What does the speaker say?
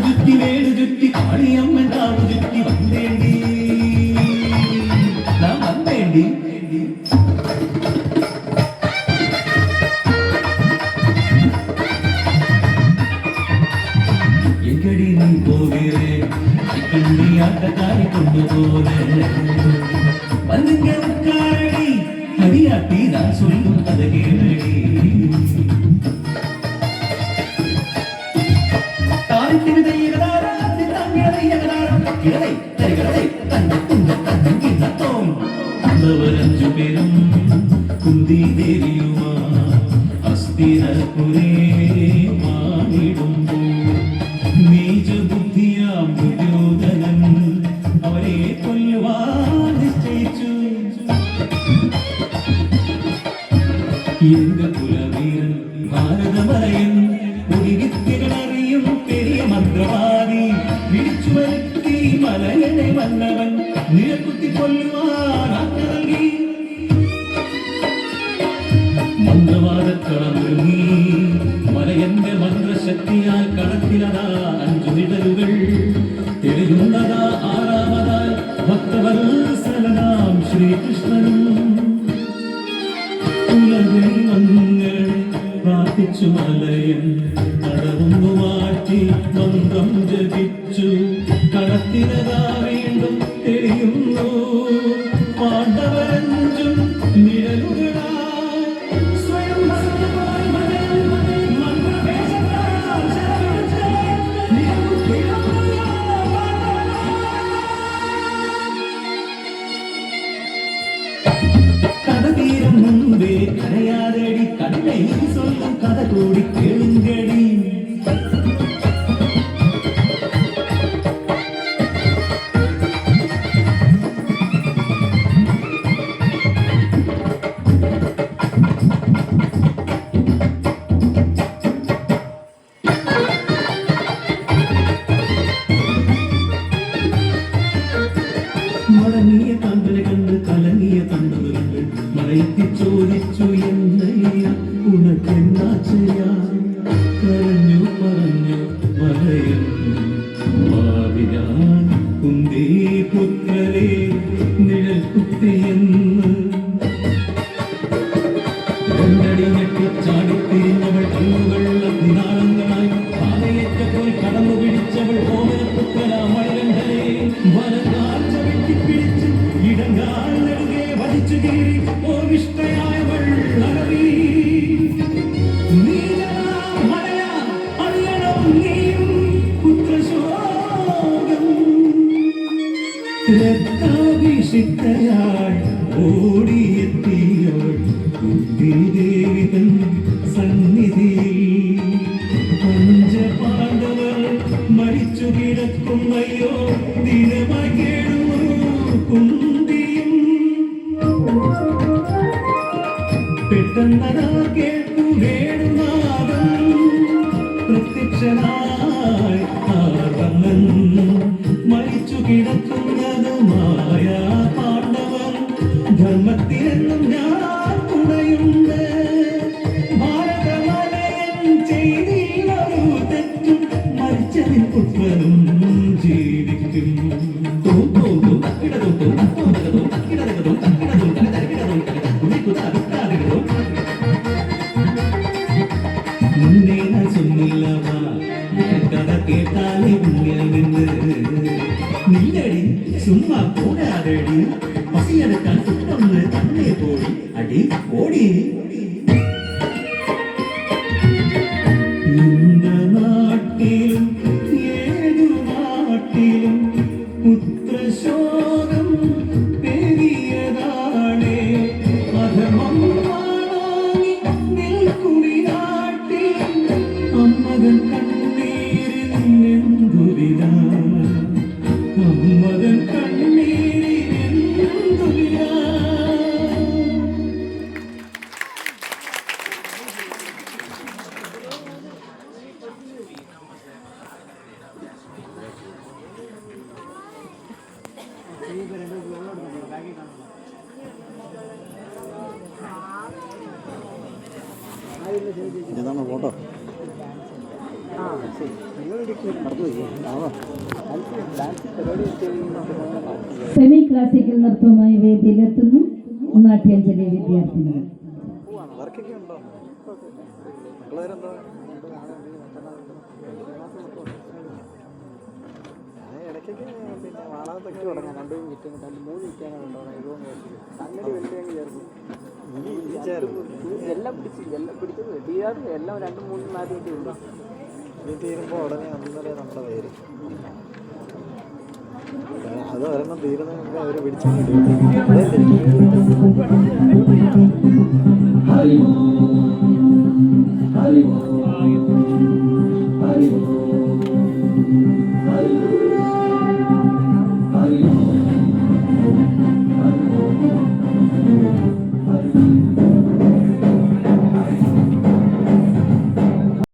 ചുറ്റി വേട് ചുറ്റി കാളിയമ്മൻ കാവ് ചുറ്റി വന്നേണ്ടി നാം വന്നേണ്ടി എങ്കടി നീ പോകേ കണ്ണിയാട്ടക്കാരി കൊണ്ടുപോലെ വന്നുങ്ക ഉക്കാരടി അടിയാട്ടി நான் சொல்லும் கதை கேளடி தாரித்திரு தையகதாரா தித்தாங்கிடதை யகதாரா கிடதை தரிகடதை தன்னை துங்க தன்னை கிண்ணத்தோம் അഞ്ചു പേരും കുന്തി ദേവിയുമാ അസ്ഥിരപുരേ മാണിടുമ്പോൾ നീച ബുദ്ധിയാം ദുര്യോധനൻ അവരെ കൊല്ലുവാൻ നിശ്ചയിച്ചു എങ്ക കുലവീരൻ ഭാരതമലയൻ ഒടിവിദ്യകളറിയും പെരിയ മന്ത്രവാദി വിളിച്ചു വരുത്തി മലയനെ വന്നവൻ നിലക്കുത്തി കൊല്ലുവാൻ ആജ്ഞ നൽകി മന്ത്രവാദക്കളമൊരുങ്ങി മലയന്റെ മന്ത്രശക്തിയാൽ കളത്തിലതാ 5 നിഴലുകൾ തെളിയുന്നതാ 6ാമതായി ഭക്തവത്സലനാം ശ്രീകൃഷ്ണനും പ്രാർത്ഥിച്ചു മലയൻ കടന്നു മാറ്റി മന്ത്രം ജപിച്ചു കടത്തിനതാ വീണ്ടും തെളിയുന്നു പാണ്ഡവരഞ്ചും നിഴലുകളായി സ്വയം കഥതീരും മുമ്പേ കരയാതടി കണ്ണை சொல்லும் കഥ കൂടി കേളുങ്കടി മടങ്ങിയ കണ്ടനെ കണ്ട് കലങ്ങിയ കണ്ടത് കണ്ട് മലയെത്തി ചോദിച്ചു എന്നയ്യ ഉണക്കെന്നാ ചെയ്യാ കരഞ്ഞു പറഞ്ഞു മലയൻ ഭാവിയാൻ കുന്തി പുത്രരെ നിഴൽ കുത്തിയെന്ന് രണ്ടടി ഞെട്ടി ചാടിത്തിരിഞ്ഞവൾ കണ്ണുകൾ അഗ്നിനാളങ്ങളായി പാതയേറ്റപ്പോൾ കടന്നു പിടിച്ചവൾ ഓമനപുത്രനാ മണികണ്ഠനെ വലങ്കാൽ ചവിട്ടിപ്പിടിച്ച് ഇടങ്കാൽ നെടുകെ വലിച്ചു കീറി ഓവിഷ്ടയായവൾ അലറി രക്താഭിഷിക്തയായി ഓടിയെത്തിയവൾ കുന്തിദേവി തൻ സന്നിധിയിൽ പഞ്ചപാണ്ഡവർ മരിച്ചു കിടക്കും അയ്യോ ദിനമായി കേടുന്നു കുന്തിയും പെട്ടെന്നതാ കേൾക്കു വേണുനാഥം പ്രത്യക്ഷനായി ആർവന്നൻ മരിച്ചു കിടക്കുന്നതുമായ പാണ്ഡവൻ ധർമ്മത്തിനെന്നും ഞാൻ തുണയുണ്ട് ഭാരതമലയൻ ചെയ്തില്ലൊരു തെറ്റും മരിച്ചതിൻ പുത്രനും ജീവിക്കും കഥ കേട്ടാലേ മുന്നിൽ നിന്ന് നീയടി ചുമ്മാ പോരാതടി പസിയെടുക്കാൻ സുട്ടൊന്ന് തന്നെ പോയി അടി ഓടി നാട്ടിലും ഏതു നാട്ടിലും പുത്രശോകം പെരിയതാണേ അധമം നിൽക്കുടി നാട്ടിൽ അമ്മകൻ കണ്ണീരിൽ അമ്മകൻ കണ്ണീരിൽ ഇതാണ് ഫോട്ടോ. സെമി ക്ലാസിക്കൽ നൃത്തവുമായി വേദിയിലെത്തുന്നു നാട്യാഞ്ജലി വിദ്യാർത്ഥിനികൾ. ഇടയ്ക്കൊക്കെ പിന്നെ വാളാത്തൊക്കെ തുടങ്ങാം. 2 മിനിറ്റ് 3 മിനിറ്റാണുണ്ടോ സംഗതി വലിയ ചേർന്നു എല്ലാം പിടിച്ചത് തീരാറ് എല്ലാം 2, 3, 4 മിനിറ്റ് ഉണ്ട്. ഇത് തീരുമ്പോൾ ഉടനെ അന്നേരം നമ്മുടെ പേര് അത് ഒരെണ്ണം തീരുന്ന മുമ്പ് അവർ പിടിച്ചു. ഹരിമോ ഹരിമോ